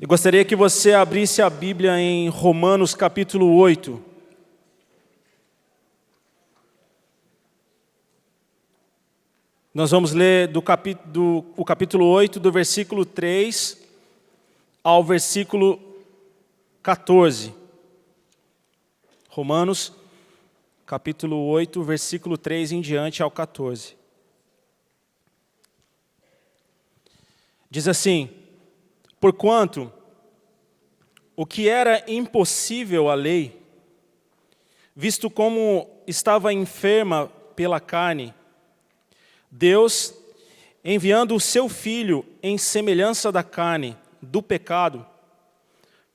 Eu gostaria que você abrisse a Bíblia em Romanos capítulo 8. Nós vamos ler o capítulo 8, do versículo 3 ao versículo 14. Romanos capítulo 8, versículo 3 em diante ao 14. Diz assim: porquanto o que era impossível à lei, visto como estava enferma pela carne, Deus, enviando o seu Filho em semelhança da carne, do pecado,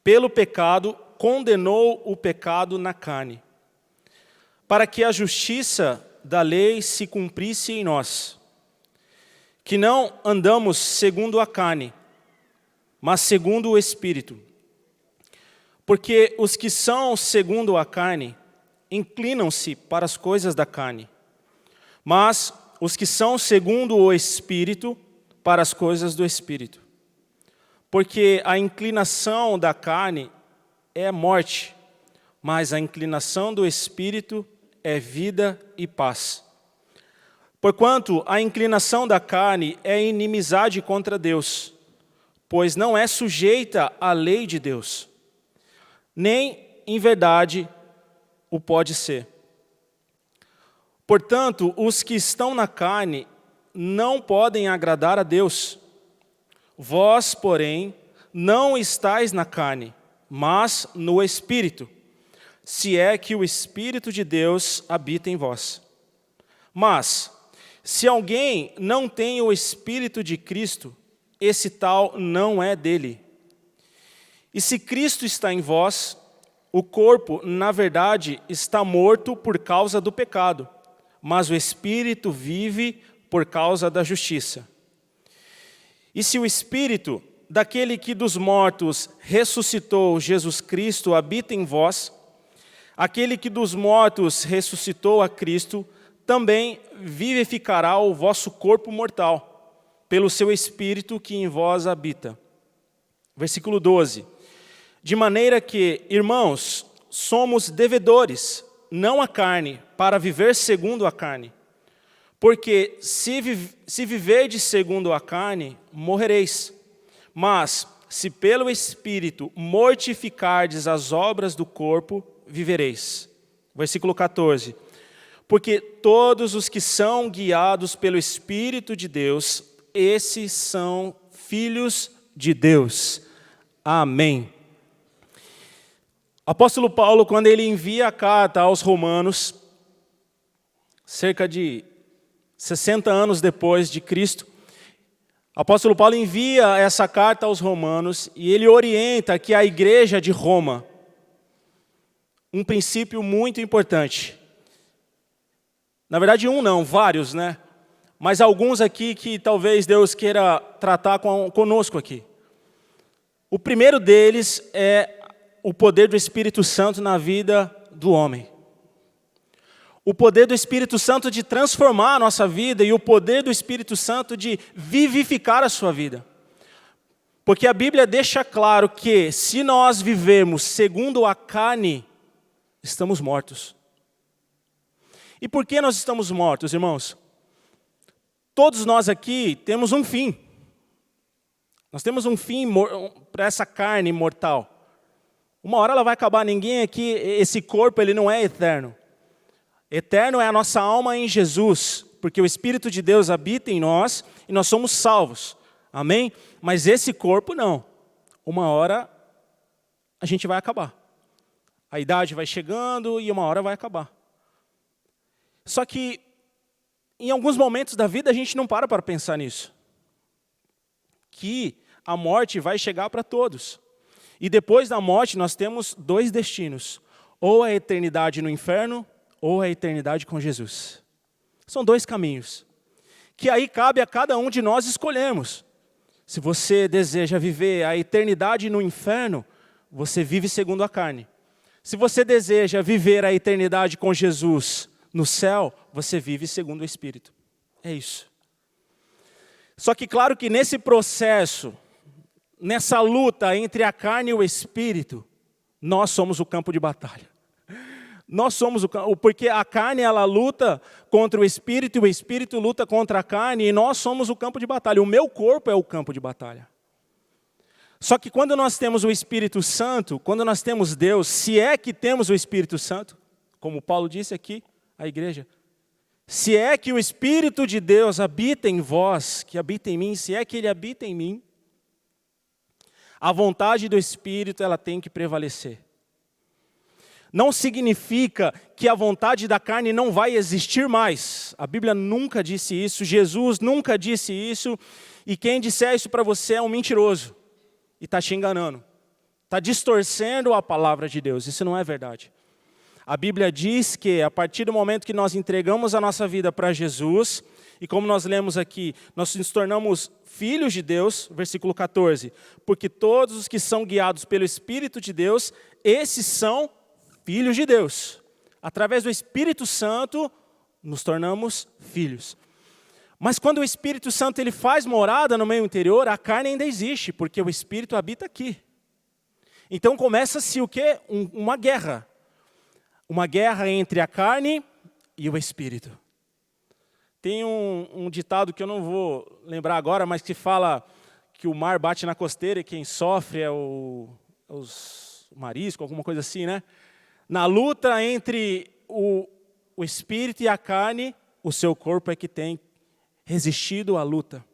pelo pecado condenou o pecado na carne, para que a justiça da lei se cumprisse em nós, que não andamos segundo a carne, mas segundo o Espírito. Porque os que são segundo a carne inclinam-se para as coisas da carne, mas os que são segundo o Espírito para as coisas do Espírito. Porque a inclinação da carne é morte, mas a inclinação do Espírito é vida e paz. Porquanto a inclinação da carne é inimizade contra Deus, pois não é sujeita à lei de Deus, nem em verdade o pode ser. Portanto, os que estão na carne não podem agradar a Deus. Vós, porém, não estáis na carne, mas no Espírito, se é que o Espírito de Deus habita em vós. Mas, se alguém não tem o Espírito de Cristo, esse tal não é dele. E se Cristo está em vós, o corpo, na verdade, está morto por causa do pecado, mas o Espírito vive por causa da justiça. E se o Espírito daquele que dos mortos ressuscitou Jesus Cristo habita em vós, aquele que dos mortos ressuscitou a Cristo, também vivificará o vosso corpo mortal, pelo seu Espírito que em vós habita. Versículo 12. De maneira que, irmãos, somos devedores, não à carne, para viver segundo a carne. Porque se viverdes segundo a carne, morrereis. Mas, se pelo Espírito mortificardes as obras do corpo, vivereis. Versículo 14. Porque todos os que são guiados pelo Espírito de Deus, esses são filhos de Deus. Amém. Apóstolo Paulo, quando ele envia a carta aos Romanos, cerca de 60 anos depois de Cristo, apóstolo Paulo envia essa carta aos Romanos e ele orienta que a igreja de Roma, um princípio muito importante. Na verdade, vários, né? Mas alguns aqui que talvez Deus queira tratar conosco aqui. O primeiro deles é o poder do Espírito Santo na vida do homem. O poder do Espírito Santo de transformar a nossa vida e o poder do Espírito Santo de vivificar a sua vida. Porque a Bíblia deixa claro que se nós vivermos segundo a carne, estamos mortos. E por que nós estamos mortos, irmãos? Todos nós aqui temos um fim. Nós temos um fim para essa carne mortal. Uma hora ela vai acabar. Ninguém aqui, esse corpo, ele não é eterno. Eterno é a nossa alma em Jesus, porque o Espírito de Deus habita em nós e nós somos salvos. Amém? Mas esse corpo não. Uma hora a gente vai acabar. A idade vai chegando e uma hora vai acabar. Só que em alguns momentos da vida a gente não para pensar nisso. Que a morte vai chegar para todos. E depois da morte nós temos dois destinos. Ou a eternidade no inferno, ou a eternidade com Jesus. São dois caminhos. Que aí cabe a cada um de nós escolhermos. Se você deseja viver a eternidade no inferno, você vive segundo a carne. Se você deseja viver a eternidade com Jesus no céu, você vive segundo o Espírito. É isso. Só que claro que nesse processo nessa luta entre a carne e o espírito, nós somos o campo de batalha. Nós somos porque a carne ela luta contra o espírito e o espírito luta contra a carne e nós somos o campo de batalha. O meu corpo é o campo de batalha. Só que quando nós temos o Espírito Santo, quando nós temos Deus, se é que temos o Espírito Santo, como Paulo disse aqui à igreja, se é que o Espírito de Deus habita em vós, que habita em mim, se é que Ele habita em mim, a vontade do Espírito ela tem que prevalecer. Não significa que a vontade da carne não vai existir mais. A Bíblia nunca disse isso, Jesus nunca disse isso, e quem disser isso para você é um mentiroso, e está te enganando, está distorcendo a palavra de Deus, isso não é verdade. A Bíblia diz que a partir do momento que nós entregamos a nossa vida para Jesus, e como nós lemos aqui, nós nos tornamos filhos de Deus, versículo 14, porque todos os que são guiados pelo Espírito de Deus, esses são filhos de Deus. Através do Espírito Santo, nos tornamos filhos. Mas quando o Espírito Santo ele faz morada no meio interior, a carne ainda existe, porque o Espírito habita aqui. Então começa-se o quê? Uma guerra. Uma guerra entre a carne e o Espírito. Tem um ditado que eu não vou lembrar agora, mas que fala que o mar bate na costeira e quem sofre é o marisco, alguma coisa assim, né? Na luta entre o espírito e a carne, o seu corpo é que tem resistido à luta.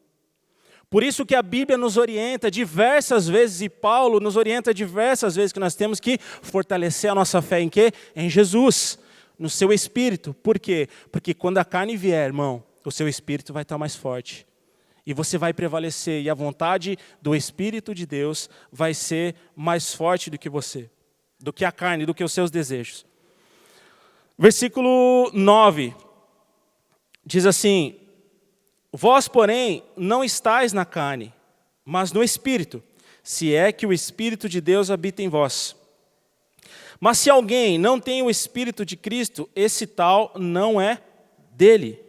Por isso que a Bíblia nos orienta diversas vezes, e Paulo nos orienta diversas vezes, que nós temos que fortalecer a nossa fé em quê? Em Jesus, no seu espírito. Por quê? Porque quando a carne vier, irmão, o seu espírito vai estar mais forte. E você vai prevalecer, e a vontade do Espírito de Deus vai ser mais forte do que você. Do que a carne, do que os seus desejos. Versículo 9, diz assim, vós, porém, não estáis na carne, mas no Espírito, se é que o Espírito de Deus habita em vós. Mas se alguém não tem o Espírito de Cristo, esse tal não é dele.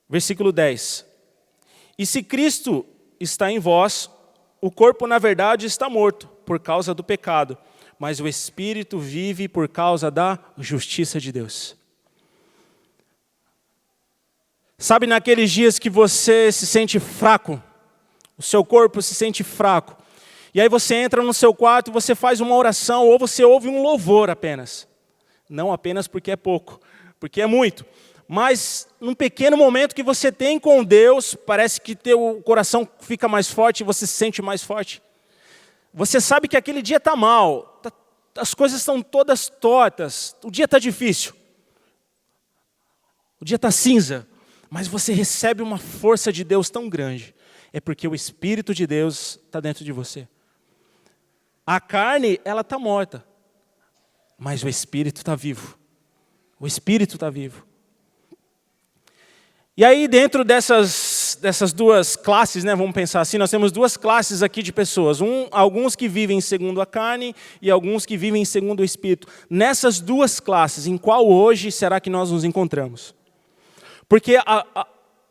Versículo 10, e se Cristo está em vós, o corpo na verdade está morto, por causa do pecado, mas o Espírito vive por causa da justiça de Deus. Sabe naqueles dias que você se sente fraco, o seu corpo se sente fraco, e aí você entra no seu quarto, você faz uma oração, ou você ouve um louvor apenas. Não apenas porque é pouco, porque é muito. Mas num pequeno momento que você tem com Deus, parece que teu coração fica mais forte, você se sente mais forte. Você sabe que aquele dia está mal, as coisas estão todas tortas, o dia está difícil, o dia está cinza, mas você recebe uma força de Deus tão grande, é porque o Espírito de Deus está dentro de você. A carne, ela está morta, mas o Espírito está vivo, o Espírito está vivo. E aí dentro dessas duas classes, né, vamos pensar assim, nós temos duas classes aqui de pessoas. Alguns que vivem segundo a carne e alguns que vivem segundo o Espírito. Nessas duas classes, em qual hoje será que nós nos encontramos? Porque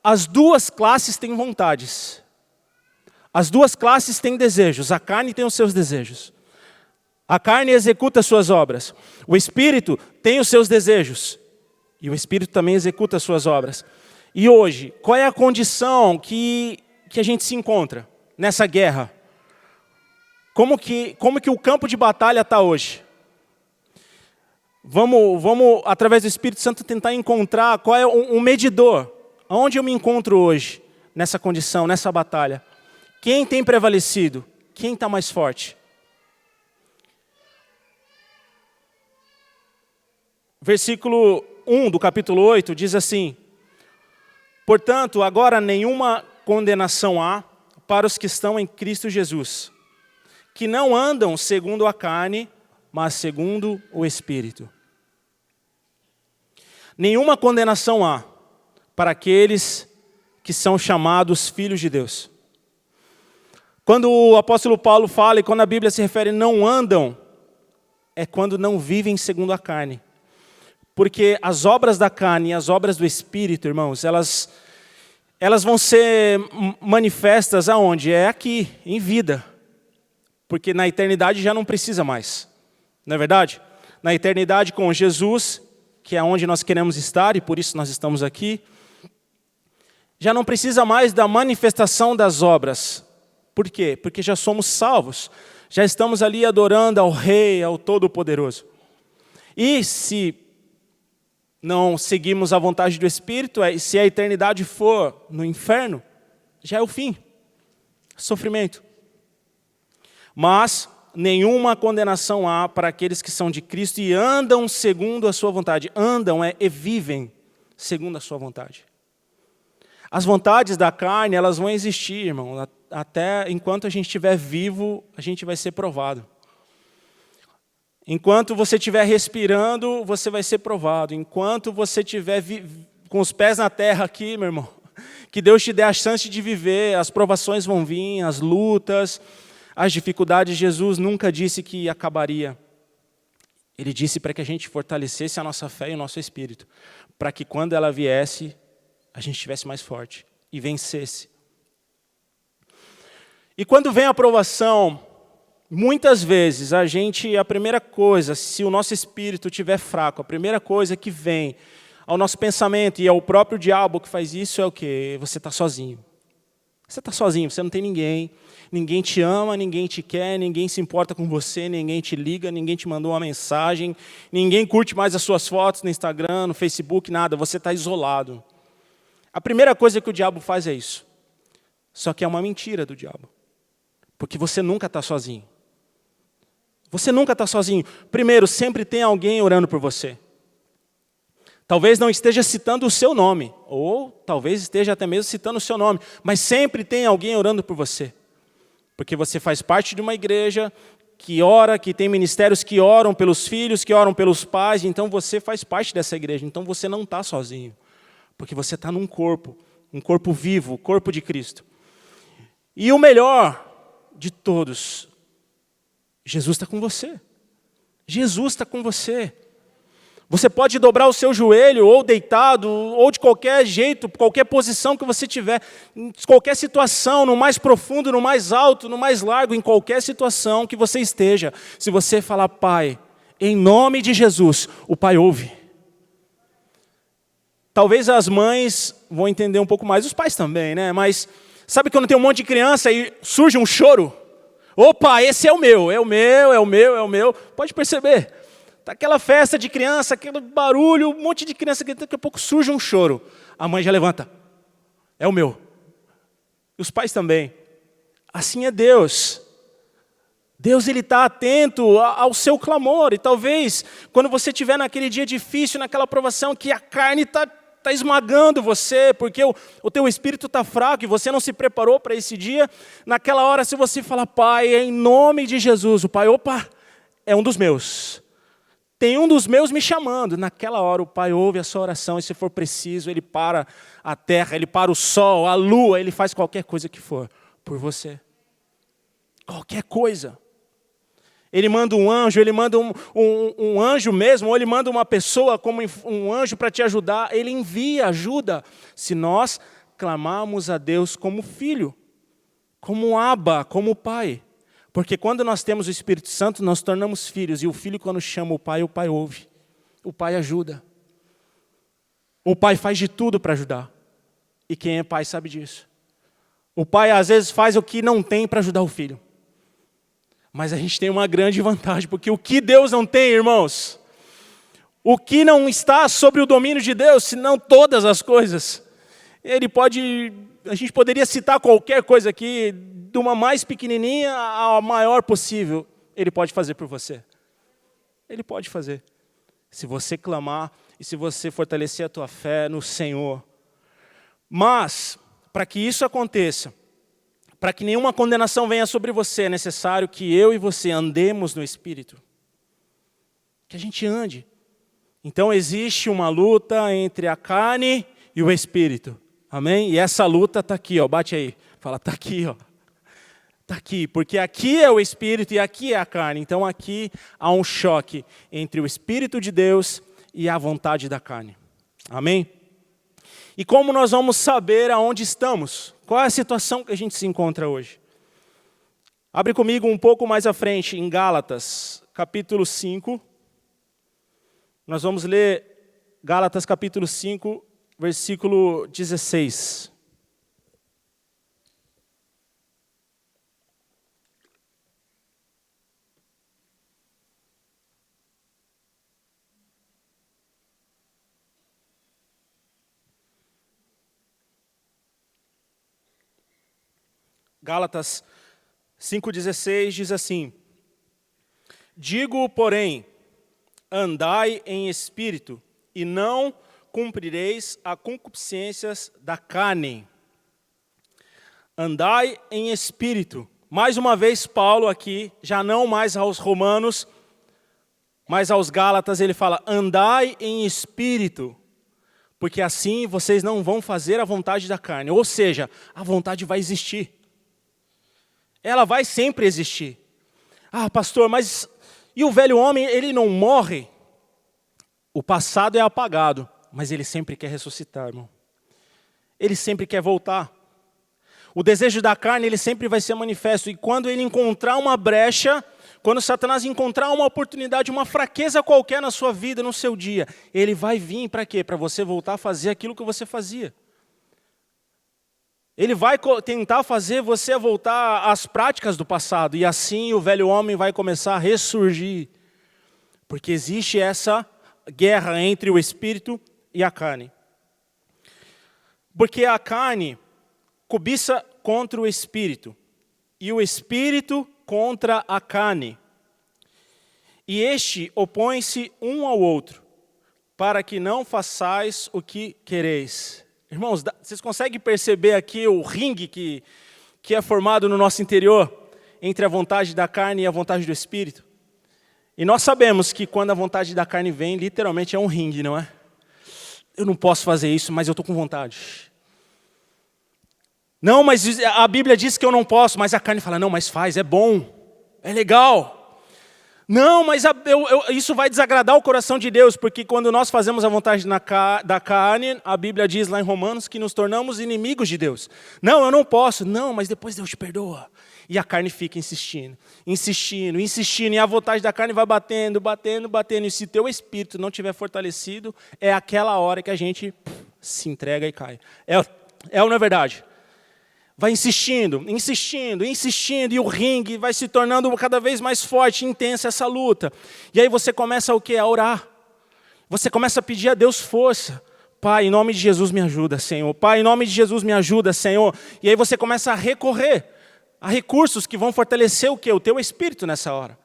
as duas classes têm vontades. As duas classes têm desejos. A carne tem os seus desejos. A carne executa as suas obras. O Espírito tem os seus desejos. E o Espírito também executa as suas obras. E hoje, qual é a condição que a gente se encontra nessa guerra? Como que o campo de batalha está hoje? Vamos, através do Espírito Santo, tentar encontrar qual é um medidor. Aonde eu me encontro hoje, nessa condição, nessa batalha? Quem tem prevalecido? Quem está mais forte? Versículo 1 do capítulo 8 diz assim, portanto, agora nenhuma condenação há para os que estão em Cristo Jesus, que não andam segundo a carne, mas segundo o Espírito. Nenhuma condenação há para aqueles que são chamados filhos de Deus. Quando o apóstolo Paulo fala, e quando a Bíblia se refere não andam, é quando não vivem segundo a carne. Porque as obras da carne e as obras do Espírito, irmãos, elas vão ser manifestas aonde? É aqui, em vida. Porque na eternidade já não precisa mais. Não é verdade? Na eternidade com Jesus, que é onde nós queremos estar, e por isso nós estamos aqui, já não precisa mais da manifestação das obras. Por quê? Porque já somos salvos. Já estamos ali adorando ao Rei, ao Todo-Poderoso. E se não seguirmos a vontade do Espírito, se a eternidade for no inferno, já é o fim. Sofrimento. Mas nenhuma condenação há para aqueles que são de Cristo e andam segundo a sua vontade. Andam e vivem segundo a sua vontade. As vontades da carne, elas vão existir, irmão. Até enquanto a gente estiver vivo, a gente vai ser provado. Enquanto você estiver respirando, você vai ser provado. Enquanto você estiver com os pés na terra aqui, meu irmão, que Deus te dê a chance de viver, as provações vão vir, as lutas, as dificuldades. Jesus nunca disse que acabaria. Ele disse para que a gente fortalecesse a nossa fé e o nosso espírito, para que quando ela viesse, a gente estivesse mais forte e vencesse. E quando vem a provação, muitas vezes a primeira coisa, se o nosso espírito estiver fraco, a primeira coisa que vem ao nosso pensamento, e é o próprio diabo que faz isso, é o quê? Você está sozinho. Você está sozinho, você não tem ninguém, ninguém te ama, ninguém te quer, ninguém se importa com você, ninguém te liga, ninguém te mandou uma mensagem, ninguém curte mais as suas fotos no Instagram, no Facebook, nada, você está isolado. A primeira coisa que o diabo faz é isso. Só que é uma mentira do diabo. Porque você nunca está sozinho. Você nunca está sozinho. Primeiro, sempre tem alguém orando por você. Talvez não esteja citando o seu nome, ou talvez esteja até mesmo citando o seu nome, mas sempre tem alguém orando por você. Porque você faz parte de uma igreja que ora, que tem ministérios que oram pelos filhos, que oram pelos pais, então você faz parte dessa igreja, então você não está sozinho. Porque você está num corpo, um corpo vivo, o corpo de Cristo. E o melhor de todos, Jesus está com você. Jesus está com você. Você pode dobrar o seu joelho, ou deitado, ou de qualquer jeito, qualquer posição que você tiver, em qualquer situação, no mais profundo, no mais alto, no mais largo, em qualquer situação que você esteja. Se você falar, Pai, em nome de Jesus, o Pai ouve. Talvez as mães vão entender um pouco mais, os pais também, né? Mas sabe quando tem um monte de criança e surge um choro? Opa, esse é o meu, é o meu, é o meu, é o meu. Pode perceber. Tá aquela festa de criança, aquele barulho, um monte de criança, que daqui a pouco surge um choro. A mãe já levanta. É o meu. E os pais também. Assim é Deus. Deus, Ele está atento ao seu clamor. E talvez, quando você estiver naquele dia difícil, naquela provação, que a carne está esmagando você, porque o teu espírito está fraco e você não se preparou para esse dia, naquela hora, se você falar, Pai, em nome de Jesus, o Pai, opa, é um dos meus. Tem um dos meus me chamando. Naquela hora o Pai ouve a sua oração e se for preciso, Ele para a terra, Ele para o sol, a lua, Ele faz qualquer coisa que for por você. Qualquer coisa. Ele manda um anjo, Ele manda um anjo mesmo, ou Ele manda uma pessoa como um anjo para te ajudar. Ele envia ajuda se nós clamarmos a Deus como filho, como Abba, como Pai. Porque quando nós temos o Espírito Santo, nós tornamos filhos. E o filho, quando chama o Pai ouve. O Pai ajuda. O Pai faz de tudo para ajudar. E quem é pai sabe disso. O Pai, às vezes, faz o que não tem para ajudar o filho. Mas a gente tem uma grande vantagem. Porque o que Deus não tem, irmãos? O que não está sobre o domínio de Deus, senão todas as coisas. A gente poderia citar qualquer coisa aqui, de uma mais pequenininha à maior possível, Ele pode fazer por você. Ele pode fazer. Se você clamar e se você fortalecer a tua fé no Senhor. Mas, para que isso aconteça, para que nenhuma condenação venha sobre você, é necessário que eu e você andemos no Espírito. Que a gente ande. Então existe uma luta entre a carne e o Espírito. Amém? E essa luta está aqui, ó, bate aí. Fala, está aqui, ó. Está aqui, porque aqui é o Espírito e aqui é a carne. Então aqui há um choque entre o Espírito de Deus e a vontade da carne. Amém? E como nós vamos saber aonde estamos? Qual é a situação que a gente se encontra hoje? Abre comigo um pouco mais à frente, em Gálatas, capítulo 5. Nós vamos ler Gálatas, capítulo 5, versículo 16. Gálatas 5,16 diz assim: digo, porém, andai em espírito, e não cumprireis as concupiscências da carne. Andai em espírito. Mais uma vez, Paulo aqui, já não mais aos romanos, mas aos gálatas, ele fala: andai em espírito, porque assim vocês não vão fazer a vontade da carne. Ou seja, a vontade vai existir. Ela vai sempre existir. Ah, pastor, mas e o velho homem, ele não morre? O passado é apagado, mas ele sempre quer ressuscitar, irmão. Ele sempre quer voltar. O desejo da carne, ele sempre vai ser manifesto. E quando ele encontrar uma brecha, quando Satanás encontrar uma oportunidade, uma fraqueza qualquer na sua vida, no seu dia, ele vai vir para quê? Para você voltar a fazer aquilo que você fazia. Ele vai tentar fazer você voltar às práticas do passado. E assim o velho homem vai começar a ressurgir. Porque existe essa guerra entre o espírito e a carne. Porque a carne cobiça contra o espírito. E o espírito contra a carne. E este opõe-se um ao outro, para que não façais o que quereis. Irmãos, vocês conseguem perceber aqui o ringue que é formado no nosso interior, entre a vontade da carne e a vontade do espírito? E nós sabemos que quando a vontade da carne vem, literalmente é um ringue, não é? Eu não posso fazer isso, mas eu estou com vontade. Não, mas a Bíblia diz que eu não posso, mas a carne fala: não, mas faz, é bom, é legal. Não, mas isso vai desagradar o coração de Deus, porque quando nós fazemos a vontade da carne, a Bíblia diz lá em Romanos que nos tornamos inimigos de Deus. Não, eu não posso. Não, mas depois Deus te perdoa. E a carne fica insistindo, insistindo, insistindo, e a vontade da carne vai batendo, batendo, batendo. E se teu espírito não estiver fortalecido, é aquela hora que a gente se entrega e cai. É ou não é verdade? Vai insistindo, insistindo, insistindo, e o ringue vai se tornando cada vez mais forte, intensa essa luta. E aí você começa o quê? A orar. Você começa a pedir a Deus força. Pai, em nome de Jesus me ajuda, Senhor. Pai, em nome de Jesus me ajuda, Senhor. E aí você começa a recorrer a recursos que vão fortalecer o quê? O teu espírito nessa hora.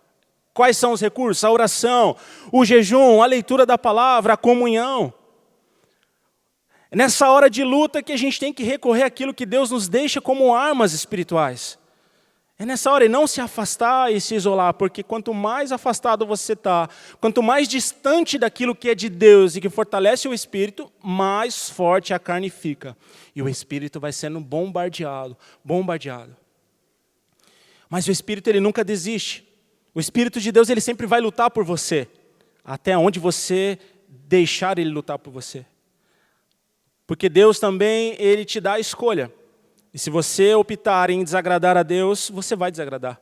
Quais são os recursos? A oração, o jejum, a leitura da palavra, a comunhão. É nessa hora de luta que a gente tem que recorrer àquilo que Deus nos deixa como armas espirituais. É nessa hora, e não se afastar e se isolar, porque quanto mais afastado você está, quanto mais distante daquilo que é de Deus e que fortalece o espírito, mais forte a carne fica. E o espírito vai sendo bombardeado, bombardeado. Mas o espírito, ele nunca desiste. O espírito de Deus, ele sempre vai lutar por você, até onde você deixar ele lutar por você. Porque Deus também, ele te dá a escolha. E se você optar em desagradar a Deus, você vai desagradar.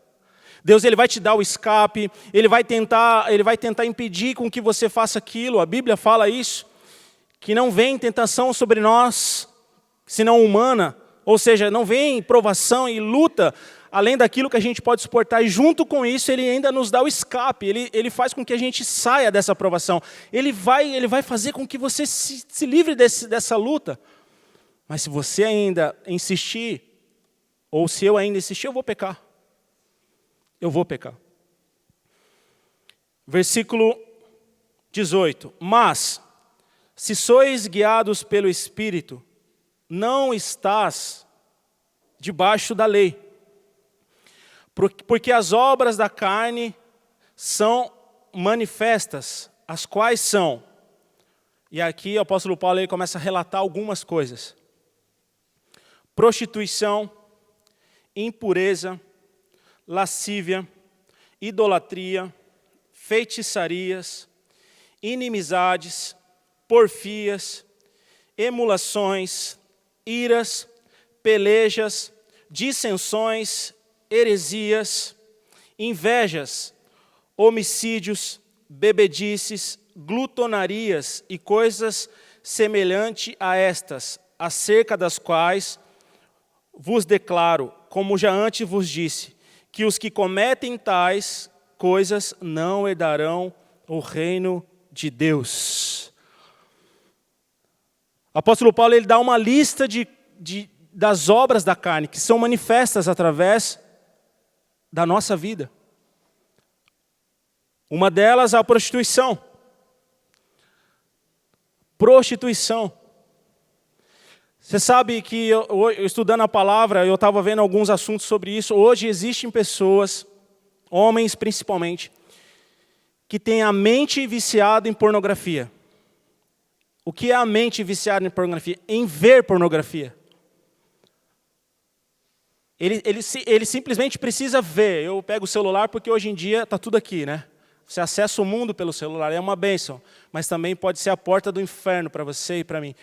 Deus, ele vai te dar o escape, ele vai tentar impedir com que você faça aquilo. A Bíblia fala isso, que não vem tentação sobre nós, senão humana. Ou seja, não vem provação e luta além daquilo que a gente pode suportar. E junto com isso, ele ainda nos dá o escape. Ele faz com que a gente saia dessa provação. Ele vai fazer com que você se livre dessa luta. Mas se você ainda insistir, ou se eu ainda insistir, eu vou pecar. Eu vou pecar. Versículo 18. Mas, se sois guiados pelo Espírito, não estás debaixo da lei. Porque as obras da carne são manifestas, as quais são. E aqui o apóstolo Paulo ele começa a relatar algumas coisas. Prostituição, impureza, lascívia, idolatria, feitiçarias, inimizades, porfias, emulações, iras, pelejas, dissensões, heresias, invejas, homicídios, bebedices, glutonarias e coisas semelhantes a estas, acerca das quais vos declaro, como já antes vos disse, que os que cometem tais coisas não herdarão o reino de Deus. O apóstolo Paulo ele dá uma lista das obras da carne, que são manifestas através da nossa vida. Uma delas é a prostituição. Prostituição. Você sabe que eu estudando a palavra, eu estava vendo alguns assuntos sobre isso. Hoje existem pessoas, homens principalmente, que têm a mente viciada em pornografia. O que é a mente viciada em pornografia? Em ver pornografia. Ele simplesmente precisa ver. Eu pego o celular porque hoje em dia está tudo aqui, né? Você acessa o mundo pelo celular, é uma bênção. Mas também pode ser a porta do inferno para você e para mim.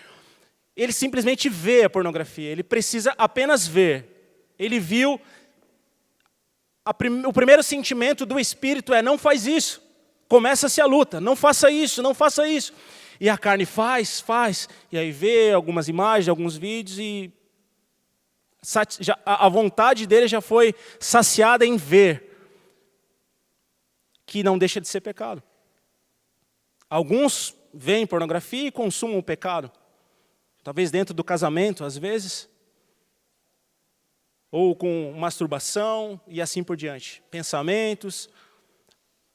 Ele simplesmente vê a pornografia, ele precisa apenas ver. Ele viu, o primeiro sentimento do espírito é: não faz isso. Começa-se a luta, não faça isso, não faça isso. E a carne faz. E aí vê algumas imagens, alguns vídeos e a vontade dele já foi saciada em ver, que não deixa de ser pecado. Alguns veem pornografia e consumam o pecado. Talvez dentro do casamento, às vezes. Ou com masturbação e assim por diante. Pensamentos.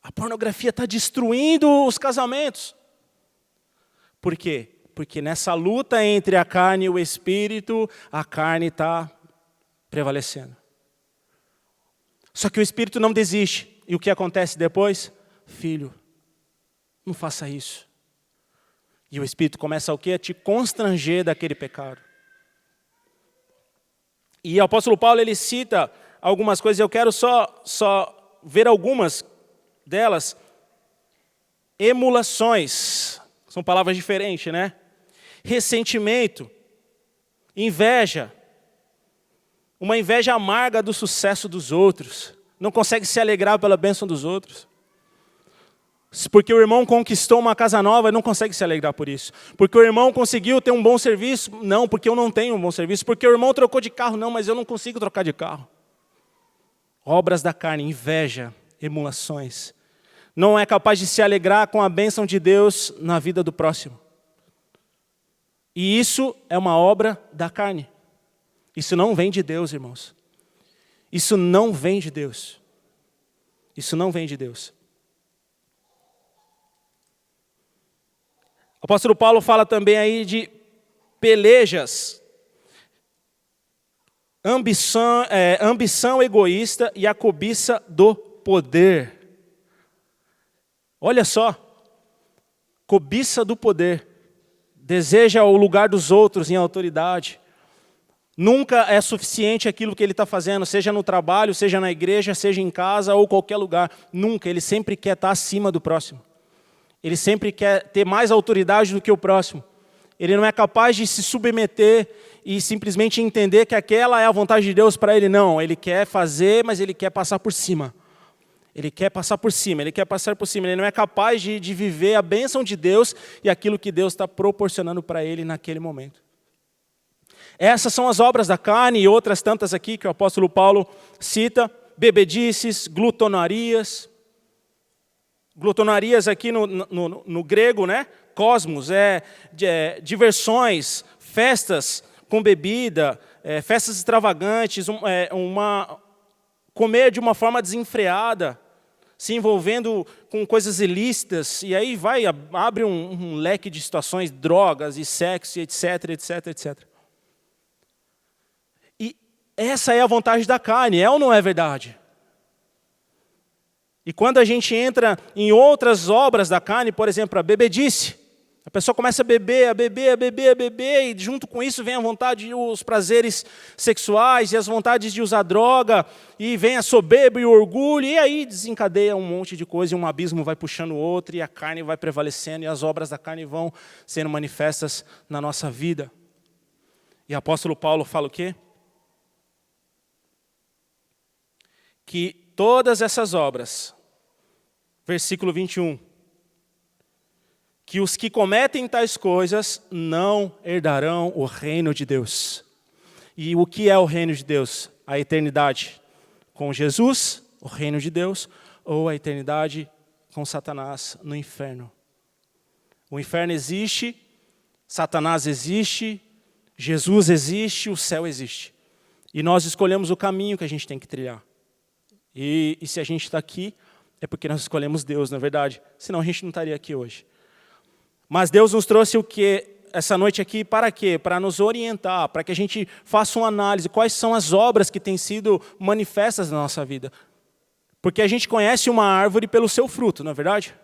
A pornografia está destruindo os casamentos. Por quê? Porque nessa luta entre a carne e o espírito, a carne está prevalecendo. Só que o espírito não desiste. E o que acontece depois? Filho, não faça isso. E o espírito começa o quê? A te constranger daquele pecado. E o apóstolo Paulo ele cita algumas coisas. Eu quero só ver algumas delas. Emulações. São palavras diferentes, né? Ressentimento. Inveja. Uma inveja amarga do sucesso dos outros. Não consegue se alegrar pela bênção dos outros. Porque o irmão conquistou uma casa nova e não consegue se alegrar por isso. Porque o irmão conseguiu ter um bom serviço. Não, porque eu não tenho um bom serviço. Porque o irmão trocou de carro. Não, mas eu não consigo trocar de carro. Obras da carne, inveja, emulações. Não é capaz de se alegrar com a bênção de Deus na vida do próximo. E isso é uma obra da carne. Isso não vem de Deus, irmãos. Isso não vem de Deus. Isso não vem de Deus. O apóstolo Paulo fala também aí de pelejas, ambição egoísta e a cobiça do poder. Olha só, cobiça do poder, deseja o lugar dos outros em autoridade. Nunca é suficiente aquilo que ele está fazendo, seja no trabalho, seja na igreja, seja em casa ou qualquer lugar. Nunca, ele sempre quer estar acima do próximo. Ele sempre quer ter mais autoridade do que o próximo. Ele não é capaz de se submeter e simplesmente entender que aquela é a vontade de Deus para ele. Não, ele quer fazer, mas ele quer passar por cima. Ele quer passar por cima, ele quer passar por cima. Ele não é capaz de viver a bênção de Deus e aquilo que Deus está proporcionando para ele naquele momento. Essas são as obras da carne e outras tantas aqui que o apóstolo Paulo cita. Bebedices, glutonarias. Glutonarias aqui no grego, né? Cosmos, diversões, festas com bebida, festas extravagantes, comer de uma forma desenfreada, se envolvendo com coisas ilícitas, e aí abre um leque de situações, drogas e sexo, etc, etc, etc. E essa é a vontade da carne, é ou não é verdade? E quando a gente entra em outras obras da carne, por exemplo, a bebedice, A pessoa começa a beber, a beber, a beber, a beber, e junto com isso vem a vontade e os prazeres sexuais, e as vontades de usar droga, e vem a soberba e o orgulho, e aí desencadeia um monte de coisa, e um abismo vai puxando o outro, e a carne vai prevalecendo, e as obras da carne vão sendo manifestas na nossa vida. E o apóstolo Paulo fala o quê? Que todas essas obras, versículo 21, que os que cometem tais coisas não herdarão o reino de Deus. E o que é o reino de Deus? A eternidade com Jesus, o reino de Deus, ou a eternidade com Satanás no inferno. O inferno existe, Satanás existe, Jesus existe, o céu existe. E nós escolhemos o caminho que a gente tem que trilhar. E se a gente está aqui, é porque nós escolhemos Deus, não é verdade? Senão a gente não estaria aqui hoje. Mas Deus nos trouxe o quê? Essa noite aqui para quê? Para nos orientar, para que a gente faça uma análise. Quais são as obras que têm sido manifestas na nossa vida? Porque a gente conhece uma árvore pelo seu fruto, não é verdade?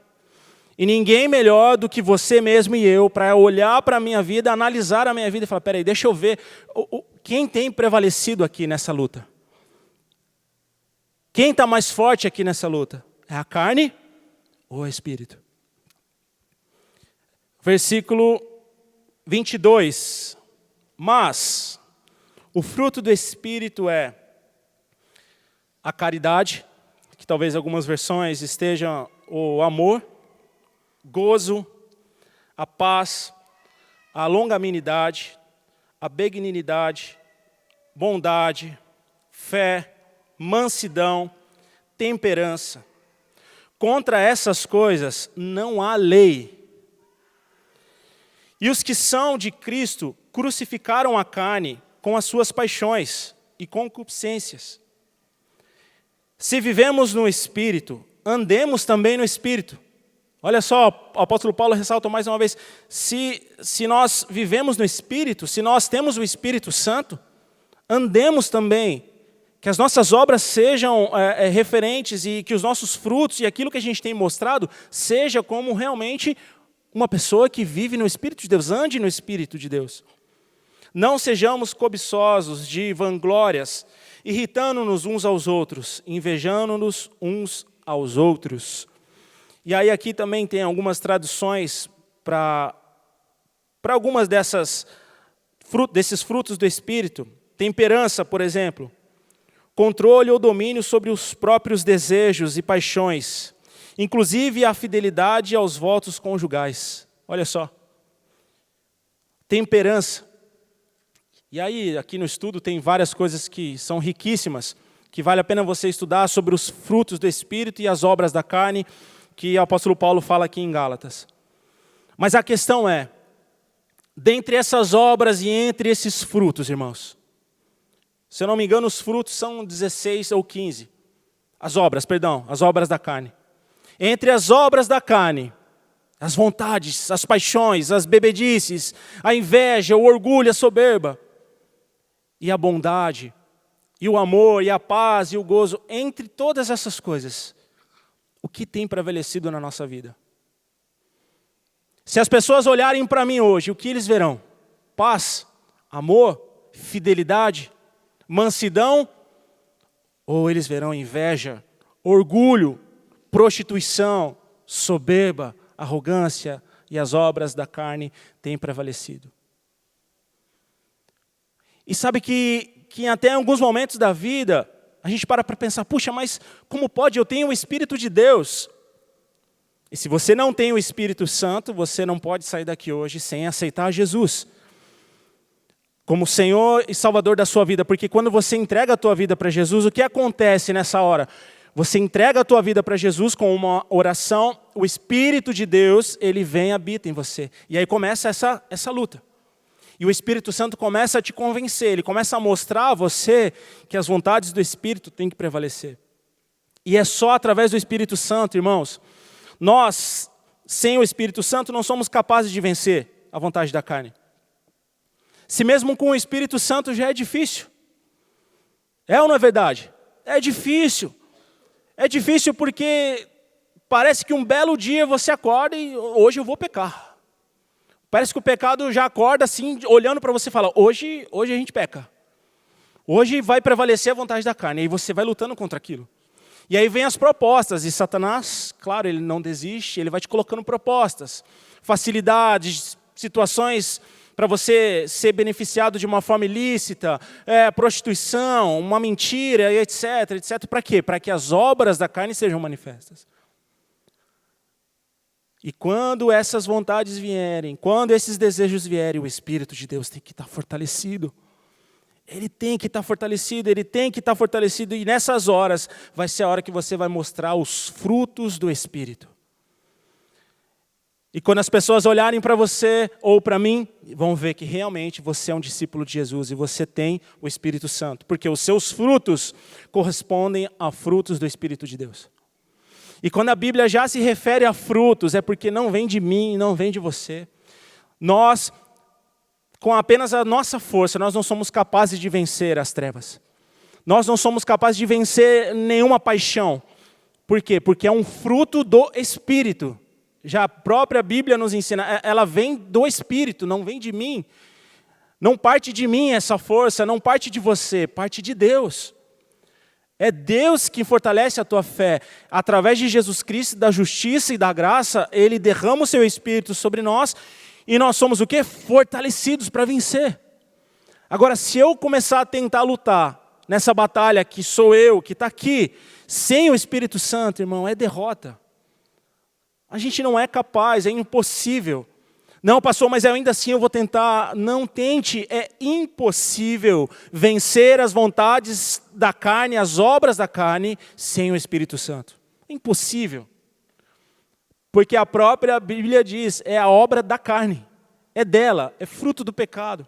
E ninguém melhor do que você mesmo e eu para olhar para a minha vida, analisar a minha vida e falar, peraí, deixa eu ver quem tem prevalecido aqui nessa luta. Quem está mais forte aqui nessa luta? É a carne ou o espírito? Versículo 22. Mas o fruto do Espírito é a caridade, que talvez algumas versões estejam o amor, gozo, a paz, a longanimidade, a benignidade, bondade, fé, mansidão, temperança. Contra essas coisas não há lei. E os que são de Cristo crucificaram a carne com as suas paixões e concupiscências. Se vivemos no Espírito, andemos também no Espírito. Olha só, o apóstolo Paulo ressalta mais uma vez, se nós vivemos no Espírito, se nós temos o Espírito Santo, andemos também, que as nossas obras sejam referentes e que os nossos frutos e aquilo que a gente tem mostrado seja como realmente uma pessoa que vive no Espírito de Deus, ande no Espírito de Deus. Não sejamos cobiçosos de vanglórias, irritando-nos uns aos outros, invejando-nos uns aos outros. E aí aqui também tem algumas traduções para algumas desses frutos do Espírito. Temperança, por exemplo. Controle ou domínio sobre os próprios desejos e paixões. Inclusive a fidelidade aos votos conjugais. Olha só. Temperança. E aí, aqui no estudo, tem várias coisas que são riquíssimas, que vale a pena você estudar sobre os frutos do Espírito e as obras da carne, que o apóstolo Paulo fala aqui em Gálatas. Mas a questão é, dentre essas obras e entre esses frutos, irmãos, se eu não me engano, os frutos são 16 ou 15. As obras da carne. Entre as obras da carne, as vontades, as paixões, as bebedices, a inveja, o orgulho, a soberba, e a bondade, e o amor, e a paz, e o gozo, entre todas essas coisas, o que tem prevalecido na nossa vida? Se as pessoas olharem para mim hoje, o que eles verão? Paz, amor, fidelidade, mansidão, ou eles verão inveja, orgulho, prostituição, soberba, arrogância e as obras da carne têm prevalecido. E sabe que até em alguns momentos da vida, a gente para pensar, puxa, mas como pode? Eu tenho o Espírito de Deus. E se você não tem o Espírito Santo, você não pode sair daqui hoje sem aceitar Jesus como Senhor e Salvador da sua vida. Porque quando você entrega a tua vida para Jesus, o que acontece nessa hora? Você entrega a tua vida para Jesus com uma oração, o Espírito de Deus, ele vem e habita em você. E aí começa essa luta. E o Espírito Santo começa a te convencer, ele começa a mostrar a você que as vontades do Espírito têm que prevalecer. E é só através do Espírito Santo, irmãos, nós, sem o Espírito Santo, não somos capazes de vencer a vontade da carne. Se mesmo com o Espírito Santo já é difícil. É ou não é verdade? É difícil. É difícil porque parece que um belo dia você acorda e hoje eu vou pecar. Parece que o pecado já acorda assim, olhando para você e fala, hoje a gente peca. Hoje vai prevalecer a vontade da carne. E aí você vai lutando contra aquilo. E aí vem as propostas. E Satanás, claro, ele não desiste, ele vai te colocando propostas. Facilidades, situações para você ser beneficiado de uma forma ilícita, prostituição, uma mentira, etc, etc. Para quê? Para que as obras da carne sejam manifestas. E quando essas vontades vierem, quando esses desejos vierem, o Espírito de Deus tem que estar fortalecido. Ele tem que estar fortalecido, ele tem que estar fortalecido. E nessas horas vai ser a hora que você vai mostrar os frutos do Espírito. E quando as pessoas olharem para você ou para mim, vão ver que realmente você é um discípulo de Jesus e você tem o Espírito Santo. Porque os seus frutos correspondem a frutos do Espírito de Deus. E quando a Bíblia já se refere a frutos, é porque não vem de mim, não vem de você. Nós, com apenas a nossa força, nós não somos capazes de vencer as trevas. Nós não somos capazes de vencer nenhuma paixão. Por quê? Porque é um fruto do Espírito. Já a própria Bíblia nos ensina, ela vem do Espírito, não vem de mim. Não parte de mim essa força, não parte de você, parte de Deus. É Deus que fortalece a tua fé. Através de Jesus Cristo, da justiça e da graça, Ele derrama o seu Espírito sobre nós e nós somos o quê? Fortalecidos para vencer. Agora, se eu começar a tentar lutar nessa batalha que sou eu, que está aqui, sem o Espírito Santo, irmão, é derrota. A gente não é capaz, é impossível. Não, pastor, mas ainda assim eu vou tentar. Não tente, é impossível vencer as vontades da carne, as obras da carne, sem o Espírito Santo. É impossível. Porque a própria Bíblia diz, é a obra da carne. É dela, é fruto do pecado.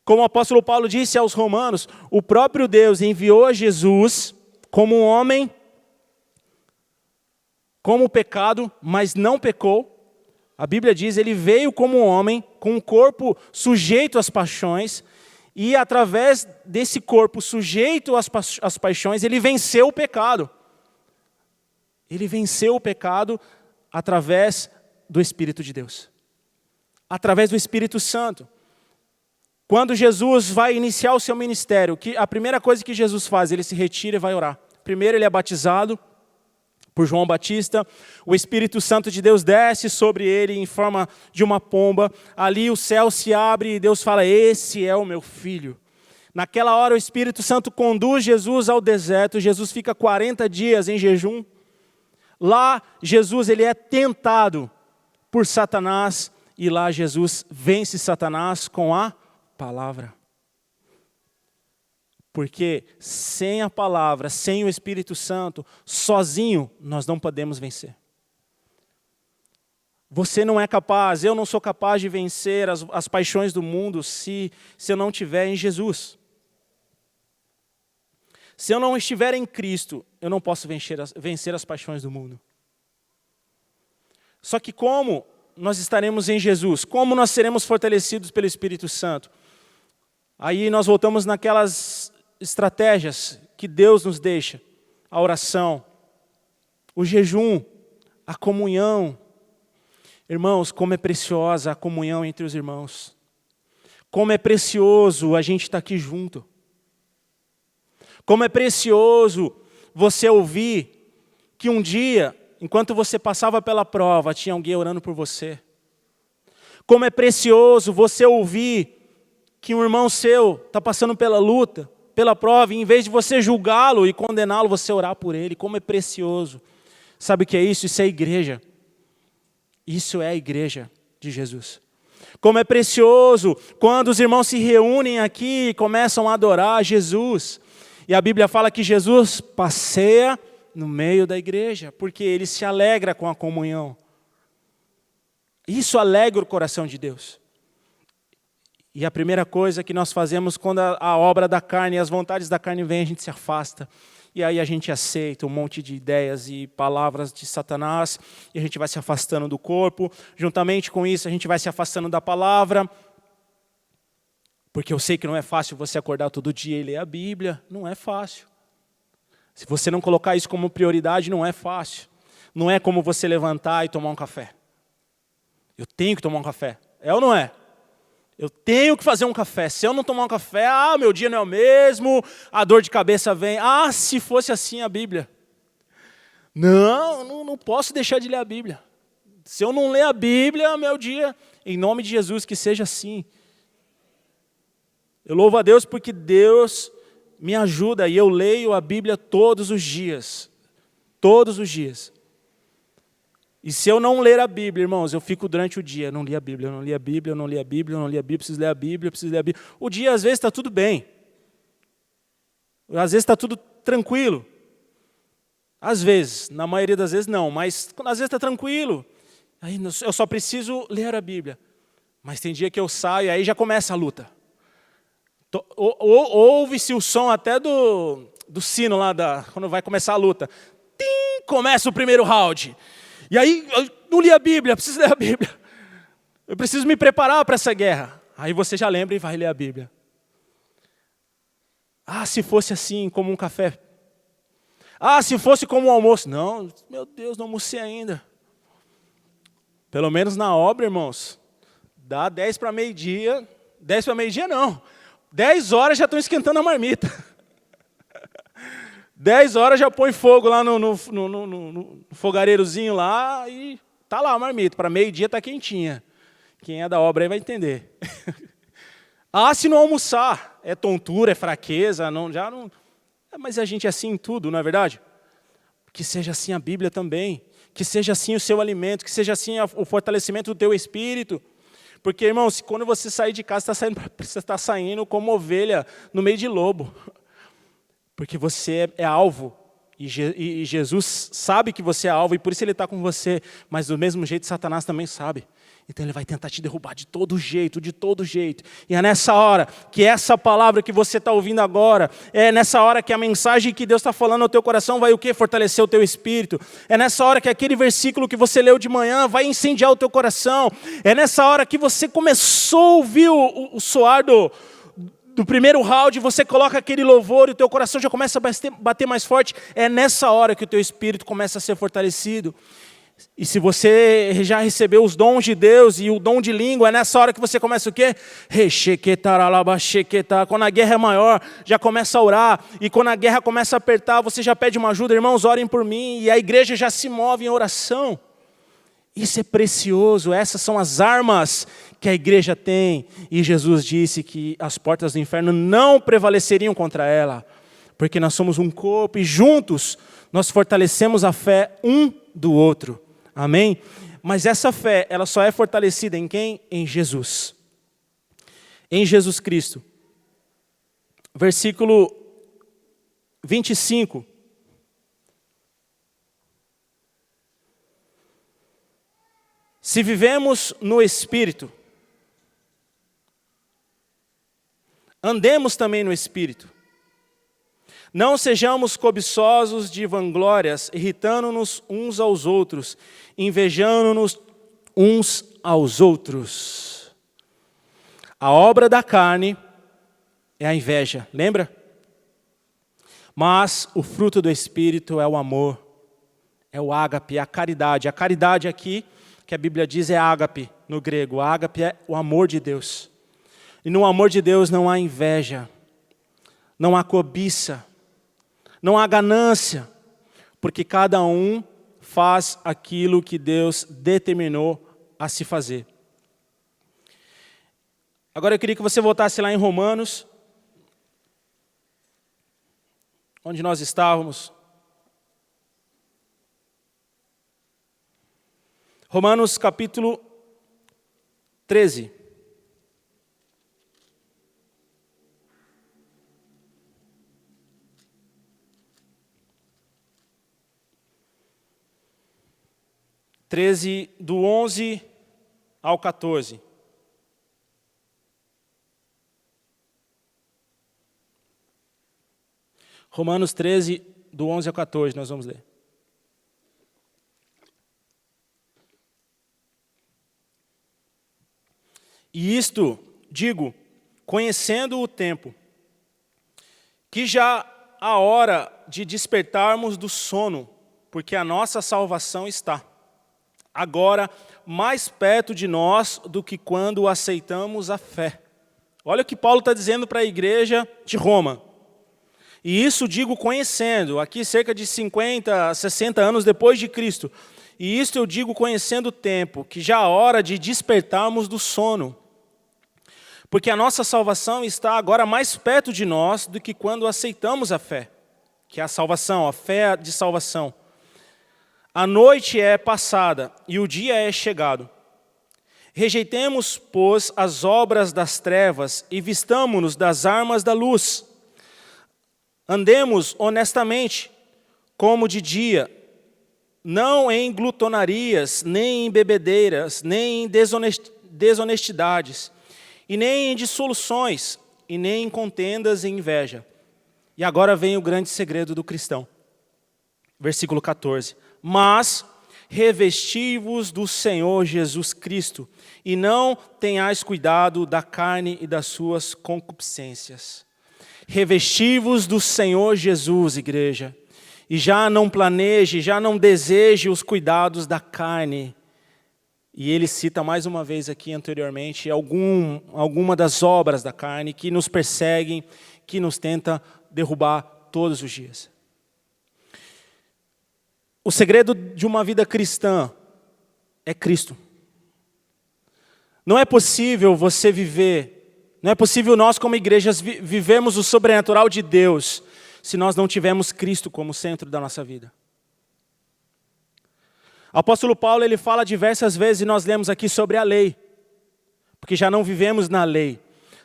Como o apóstolo Paulo disse aos romanos, o próprio Deus enviou a Jesus como um homem, como pecado, mas não pecou. A Bíblia diz, ele veio como um homem, com um corpo sujeito às paixões, e através desse corpo sujeito às paixões, ele venceu o pecado. Ele venceu o pecado através do Espírito de Deus. Através do Espírito Santo. Quando Jesus vai iniciar o seu ministério, a primeira coisa que Jesus faz, ele se retira e vai orar. Primeiro ele é batizado por João Batista, o Espírito Santo de Deus desce sobre ele em forma de uma pomba, ali o céu se abre e Deus fala, esse é o meu filho. Naquela hora o Espírito Santo conduz Jesus ao deserto, Jesus fica 40 dias em jejum. Lá Jesus ele é tentado por Satanás e lá Jesus vence Satanás com a palavra. Porque sem a palavra, sem o Espírito Santo, sozinho, nós não podemos vencer. Você não é capaz, eu não sou capaz de vencer as paixões do mundo se eu não estiver em Jesus. Se eu não estiver em Cristo, eu não posso vencer as paixões do mundo. Só que como nós estaremos em Jesus? Como nós seremos fortalecidos pelo Espírito Santo? Aí nós voltamos naquelas estratégias que Deus nos deixa, a oração, o jejum, a comunhão. Irmãos, como é preciosa a comunhão entre os irmãos. Como é precioso a gente estar aqui junto. Como é precioso você ouvir que um dia, enquanto você passava pela prova, tinha alguém orando por você. Como é precioso você ouvir que um irmão seu está passando pela luta, pela prova, e em vez de você julgá-lo e condená-lo, você orar por ele. Como é precioso. Sabe o que é isso? Isso é a igreja. Isso é a igreja de Jesus. Como é precioso quando os irmãos se reúnem aqui e começam a adorar Jesus. E a Bíblia fala que Jesus passeia no meio da igreja, porque ele se alegra com a comunhão. Isso alegra o coração de Deus. E a primeira coisa que nós fazemos quando a obra da carne e as vontades da carne vêm, a gente se afasta. E aí a gente aceita um monte de ideias e palavras de Satanás, e a gente vai se afastando do corpo. Juntamente com isso, a gente vai se afastando da palavra. Porque eu sei que não é fácil você acordar todo dia e ler a Bíblia. Não é fácil. Se você não colocar isso como prioridade, não é fácil. Não é como você levantar e tomar um café. Eu tenho que tomar um café. É ou não é? Eu tenho que fazer um café. Se eu não tomar um café, meu dia não é o mesmo, a dor de cabeça vem. Se fosse assim a Bíblia. Não posso deixar de ler a Bíblia. Se eu não ler a Bíblia, meu dia, em nome de Jesus, que seja assim. Eu louvo a Deus porque Deus me ajuda e eu leio a Bíblia todos os dias. Todos os dias. E se eu não ler a Bíblia, irmãos, eu fico durante o dia, eu não li a Bíblia, eu não li a Bíblia, eu não li a Bíblia, eu não li a Bíblia, preciso ler a Bíblia, preciso ler a Bíblia. O dia, às vezes, está tudo bem. Às vezes está tudo tranquilo. Às vezes, na maioria das vezes não, mas às vezes está tranquilo. Aí eu só preciso ler a Bíblia. Mas tem dia que eu saio e aí já começa a luta. Ouve-se o som até do sino lá, quando vai começar a luta. Tim, começa o primeiro round. E aí, eu não li a Bíblia, preciso ler a Bíblia. Eu preciso me preparar para essa guerra. Aí você já lembra e vai ler a Bíblia. Se fosse assim, como um café. Se fosse como um almoço. Não, meu Deus, não almocei ainda. Pelo menos na obra, irmãos, dá 10 para meio-dia. 10 para meio-dia não. 10 horas já estão esquentando a marmita. 10 horas já põe fogo lá no fogareirozinho lá e tá lá a marmita. Para meio-dia está quentinha. Quem é da obra aí vai entender. Se não almoçar, é tontura, é fraqueza, mas a gente é assim em tudo, não é verdade? Que seja assim a Bíblia também. Que seja assim o seu alimento, que seja assim o fortalecimento do teu espírito. Porque, irmãos, quando você sair de casa, você está saindo como ovelha no meio de lobo. Porque você é alvo. E Jesus sabe que você é alvo, e por isso Ele está com você. Mas do mesmo jeito, Satanás também sabe. Então Ele vai tentar te derrubar de todo jeito, de todo jeito. E é nessa hora que essa palavra que você está ouvindo agora, é nessa hora que a mensagem que Deus está falando ao teu coração vai o quê? Fortalecer o teu espírito. É nessa hora que aquele versículo que você leu de manhã vai incendiar o teu coração. É nessa hora que você começou a ouvir o soar do primeiro round, você coloca aquele louvor e o teu coração já começa a bater mais forte. É nessa hora que o teu espírito começa a ser fortalecido. E se você já recebeu os dons de Deus e o dom de língua, é nessa hora que você começa o quê? Quando a guerra é maior, já começa a orar. E quando a guerra começa a apertar, você já pede uma ajuda. Irmãos, orem por mim. E a igreja já se move em oração. Isso é precioso. Essas são as armas que a igreja tem. E Jesus disse que as portas do inferno não prevaleceriam contra ela. Porque nós somos um corpo e juntos nós fortalecemos a fé um do outro. Amém? Mas essa fé, ela só é fortalecida em quem? Em Jesus. Em Jesus Cristo. Versículo 25. Se vivemos no Espírito, andemos também no Espírito. Não sejamos cobiçosos de vanglórias, irritando-nos uns aos outros, invejando-nos uns aos outros. A obra da carne é a inveja, lembra? Mas o fruto do Espírito é o amor, é o ágape, é a caridade. A caridade aqui, que a Bíblia diz, é ágape no grego. A ágape é o amor de Deus. E no amor de Deus não há inveja, não há cobiça, não há ganância, porque cada um faz aquilo que Deus determinou a se fazer. Agora eu queria que você voltasse lá em Romanos, onde nós estávamos. Romanos capítulo 13. Do 11 ao 14. Romanos 13, do 11 ao 14, nós vamos ler. E isto, digo, conhecendo o tempo, que já a hora de despertarmos do sono, porque a nossa salvação está agora mais perto de nós do que quando aceitamos a fé. Olha o que Paulo está dizendo para a igreja de Roma. E isso digo conhecendo, aqui cerca de 50, 60 anos depois de Cristo. E isso eu digo conhecendo o tempo, que já é hora de despertarmos do sono. Porque a nossa salvação está agora mais perto de nós do que quando aceitamos a fé. Que é a salvação, a fé de salvação. A noite é passada e o dia é chegado. Rejeitemos, pois, as obras das trevas e vistamo-nos das armas da luz. Andemos honestamente, como de dia, não em glutonarias, nem em bebedeiras, nem em desonestidades, e nem em dissoluções, e nem em contendas e inveja. E agora vem o grande segredo do cristão. Versículo 14. Mas revesti-vos do Senhor Jesus Cristo, e não tenhais cuidado da carne e das suas concupiscências. Revesti-vos do Senhor Jesus, igreja, e já não planeje, já não deseje os cuidados da carne. E ele cita mais uma vez aqui anteriormente alguma das obras da carne que nos perseguem, que nos tenta derrubar todos os dias. O segredo de uma vida cristã é Cristo. Não é possível você viver, não é possível nós como igrejas vivermos o sobrenatural de Deus se nós não tivermos Cristo como centro da nossa vida. O apóstolo Paulo ele fala diversas vezes, e nós lemos aqui sobre a lei, porque já não vivemos na lei.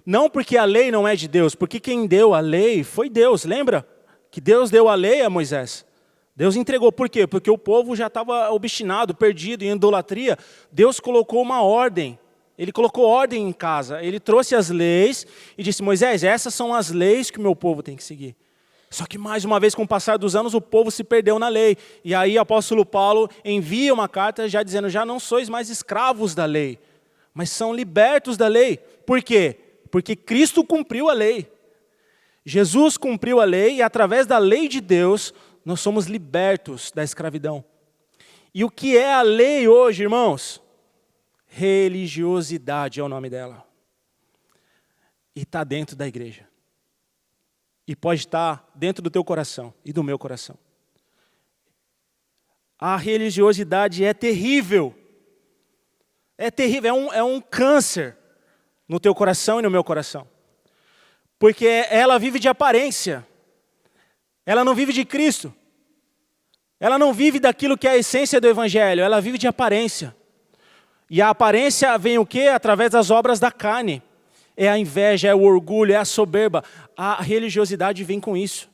Não porque a lei não é de Deus, porque quem deu a lei foi Deus, lembra? Que Deus deu a lei a Moisés. Deus entregou, por quê? Porque o povo já estava obstinado, perdido, em idolatria. Deus colocou uma ordem, Ele colocou ordem em casa. Ele trouxe as leis e disse, Moisés, essas são as leis que o meu povo tem que seguir. Só que mais uma vez, com o passar dos anos, o povo se perdeu na lei. E aí o apóstolo Paulo envia uma carta já dizendo, já não sois mais escravos da lei, mas são libertos da lei. Por quê? Porque Cristo cumpriu a lei. Jesus cumpriu a lei e através da lei de Deus, nós somos libertos da escravidão. E o que é a lei hoje, irmãos? Religiosidade é o nome dela. E está dentro da igreja. E pode estar dentro do teu coração e do meu coração. A religiosidade é terrível. É terrível, é um câncer no teu coração e no meu coração. Porque ela vive de aparência. Ela não vive de Cristo. Ela não vive daquilo que é a essência do Evangelho. Ela vive de aparência. E a aparência vem o quê? Através das obras da carne. É a inveja, é o orgulho, é a soberba. A religiosidade vem com isso.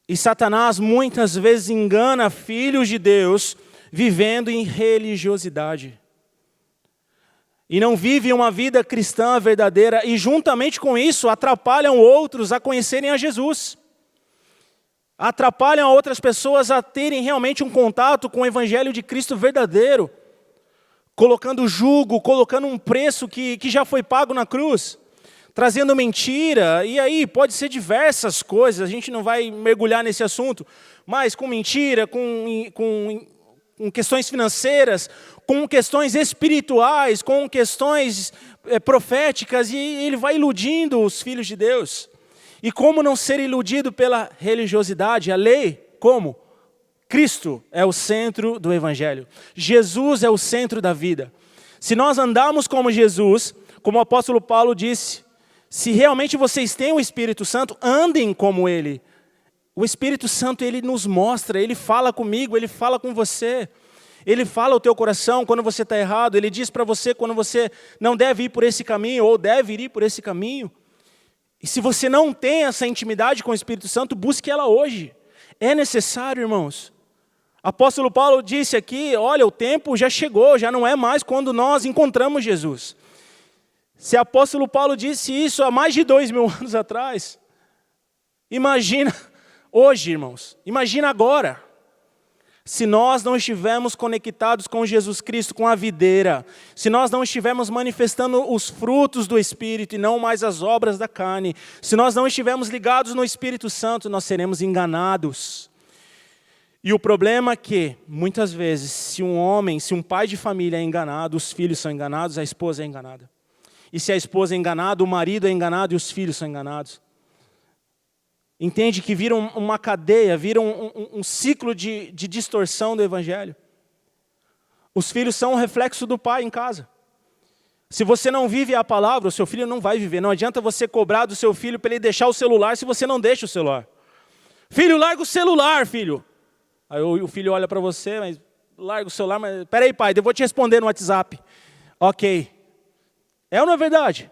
E Satanás muitas vezes engana filhos de Deus vivendo em religiosidade. E não vivem uma vida cristã verdadeira e juntamente com isso atrapalham outros a conhecerem a Jesus. Atrapalham outras pessoas a terem realmente um contato com o Evangelho de Cristo verdadeiro. Colocando jugo, colocando um preço que já foi pago na cruz, trazendo mentira, e aí pode ser diversas coisas, a gente não vai mergulhar nesse assunto, mas com mentira, com questões financeiras, com questões espirituais, com questões proféticas, e ele vai iludindo os filhos de Deus. E como não ser iludido pela religiosidade, a lei? Como? Cristo é o centro do Evangelho. Jesus é o centro da vida. Se nós andarmos como Jesus, como o apóstolo Paulo disse, se realmente vocês têm o Espírito Santo, andem como Ele. O Espírito Santo, Ele nos mostra, Ele fala comigo, Ele fala com você. Ele fala ao teu coração quando você está errado, Ele diz para você quando você não deve ir por esse caminho, ou deve ir por esse caminho. E se você não tem essa intimidade com o Espírito Santo, busque ela hoje. É necessário, irmãos. Apóstolo Paulo disse aqui, olha, o tempo já chegou, já não é mais quando nós encontramos Jesus. Se apóstolo Paulo disse isso há mais de 2000 anos atrás, imagina hoje, irmãos, imagina agora. Se nós não estivermos conectados com Jesus Cristo, com a videira, se nós não estivermos manifestando os frutos do Espírito e não mais as obras da carne, se nós não estivermos ligados no Espírito Santo, nós seremos enganados. E o problema é que, muitas vezes, se um pai de família é enganado, os filhos são enganados, a esposa é enganada. E se a esposa é enganada, o marido é enganado e os filhos são enganados. Entende que vira uma cadeia, vira um ciclo de distorção do evangelho. Os filhos são um reflexo do pai em casa. Se você não vive a palavra, o seu filho não vai viver. Não adianta você cobrar do seu filho para ele deixar o celular se você não deixa o celular. Filho, larga o celular, filho. Aí o filho olha para você, mas larga o celular, mas peraí, pai, eu vou te responder no WhatsApp. Ok. É ou não é verdade?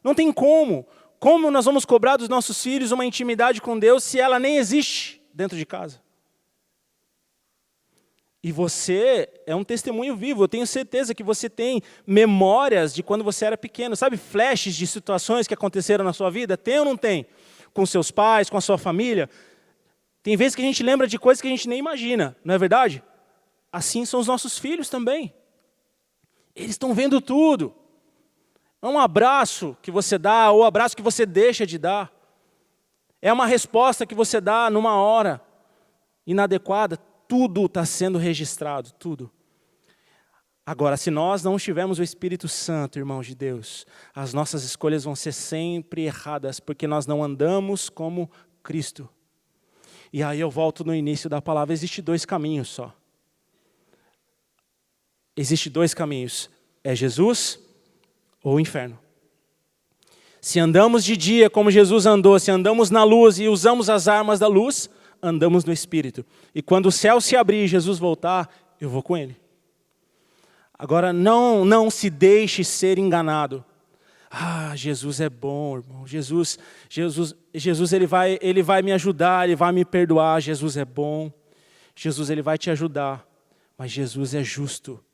Não tem como. Como nós vamos cobrar dos nossos filhos uma intimidade com Deus se ela nem existe dentro de casa? E você é um testemunho vivo. Eu tenho certeza que você tem memórias de quando você era pequeno. Sabe, flashes de situações que aconteceram na sua vida? Tem ou não tem? Com seus pais, com a sua família? Tem vezes que a gente lembra de coisas que a gente nem imagina, não é verdade? Assim são os nossos filhos também. Eles estão vendo tudo. É um abraço que você dá, ou abraço que você deixa de dar. É uma resposta que você dá numa hora inadequada. Tudo está sendo registrado, tudo. Agora, se nós não tivermos o Espírito Santo, irmãos de Deus, as nossas escolhas vão ser sempre erradas, porque nós não andamos como Cristo. E aí eu volto no início da palavra, existe dois caminhos só. Existe dois caminhos, é Jesus ou o inferno. Se andamos de dia como Jesus andou, se andamos na luz e usamos as armas da luz, andamos no Espírito. E quando o céu se abrir e Jesus voltar, eu vou com Ele. Agora, não se deixe ser enganado. Ah, Jesus é bom, irmão. Jesus ele vai me ajudar, Ele vai me perdoar. Jesus é bom. Jesus, Ele vai te ajudar. Mas Jesus é justo.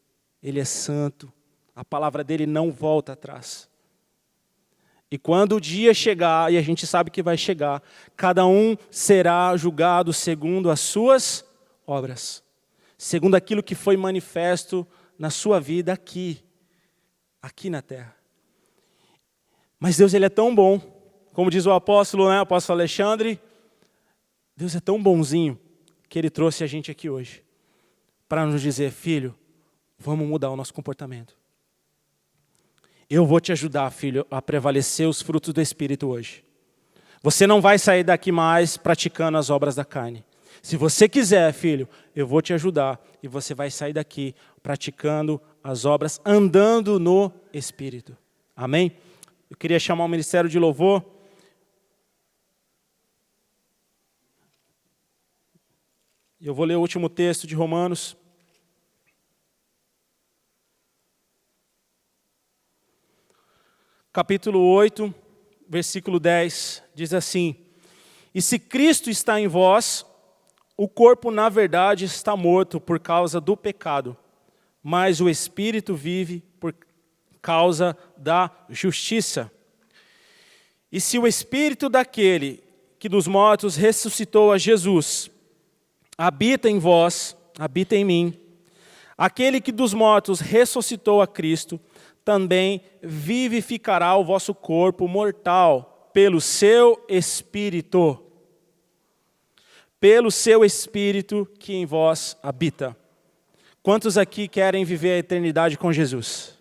Ele é santo. A palavra dEle não volta atrás. E quando o dia chegar, e a gente sabe que vai chegar, cada um será julgado segundo as suas obras. Segundo aquilo que foi manifesto na sua vida aqui na terra. Mas Deus, Ele é tão bom, como diz o apóstolo, né, o apóstolo Alexandre, Deus é tão bonzinho que Ele trouxe a gente aqui hoje para nos dizer, filho, vamos mudar o nosso comportamento. Eu vou te ajudar, filho, a prevalecer os frutos do Espírito hoje. Você não vai sair daqui mais praticando as obras da carne. Se você quiser, filho, eu vou te ajudar e você vai sair daqui praticando as obras, andando no Espírito. Amém? Eu queria chamar o Ministério de Louvor. Eu vou ler o último texto de Romanos. Capítulo 8, versículo 10, diz assim: E se Cristo está em vós, o corpo na verdade está morto por causa do pecado, mas o Espírito vive por causa da justiça. E se o Espírito daquele que dos mortos ressuscitou a Jesus habita em vós, habita em mim, aquele que dos mortos ressuscitou a Cristo, também vivificará o vosso corpo mortal pelo seu Espírito. Pelo seu Espírito que em vós habita. Quantos aqui querem viver a eternidade com Jesus?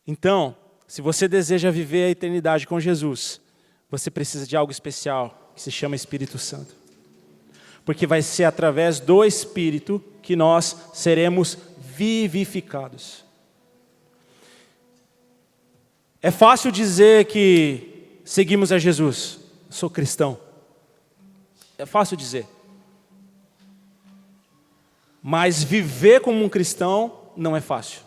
Então, se você deseja viver a eternidade com Jesus, você precisa de algo especial, que se chama Espírito Santo. Porque vai ser através do Espírito que nós seremos vivificados. É fácil dizer que seguimos a Jesus. Sou cristão. É fácil dizer. Mas viver como um cristão não é fácil.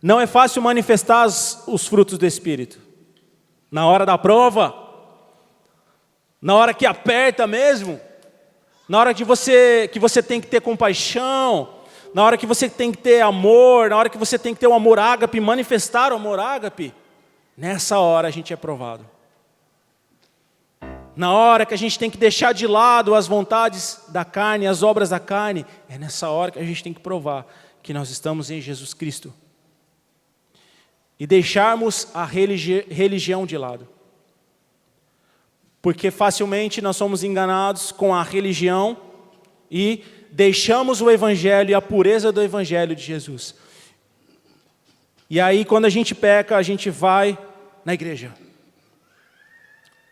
Não é fácil manifestar os frutos do Espírito. Na hora da prova, na hora que aperta mesmo, na hora que você tem que ter compaixão, na hora que você tem que ter amor, na hora que você tem que ter o amor ágape, manifestar o amor ágape, nessa hora a gente é provado. Na hora que a gente tem que deixar de lado as vontades da carne, as obras da carne, é nessa hora que a gente tem que provar que nós estamos em Jesus Cristo. E deixarmos a religião de lado. Porque facilmente nós somos enganados com a religião e deixamos o Evangelho e a pureza do Evangelho de Jesus. E aí, quando a gente peca, a gente vai na igreja.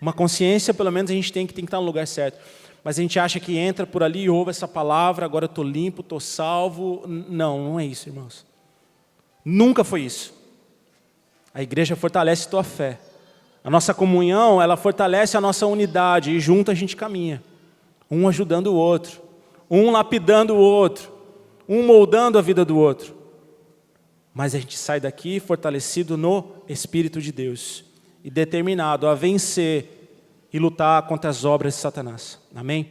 Uma consciência, pelo menos, a gente tem que estar no lugar certo. Mas a gente acha que entra por ali e ouve essa palavra, agora eu estou limpo, estou salvo. Não, não é isso, irmãos. Nunca foi isso. A igreja fortalece a tua fé. A nossa comunhão, ela fortalece a nossa unidade e junto a gente caminha. Um ajudando o outro, um lapidando o outro, um moldando a vida do outro. Mas a gente sai daqui fortalecido no Espírito de Deus e determinado a vencer e lutar contra as obras de Satanás. Amém?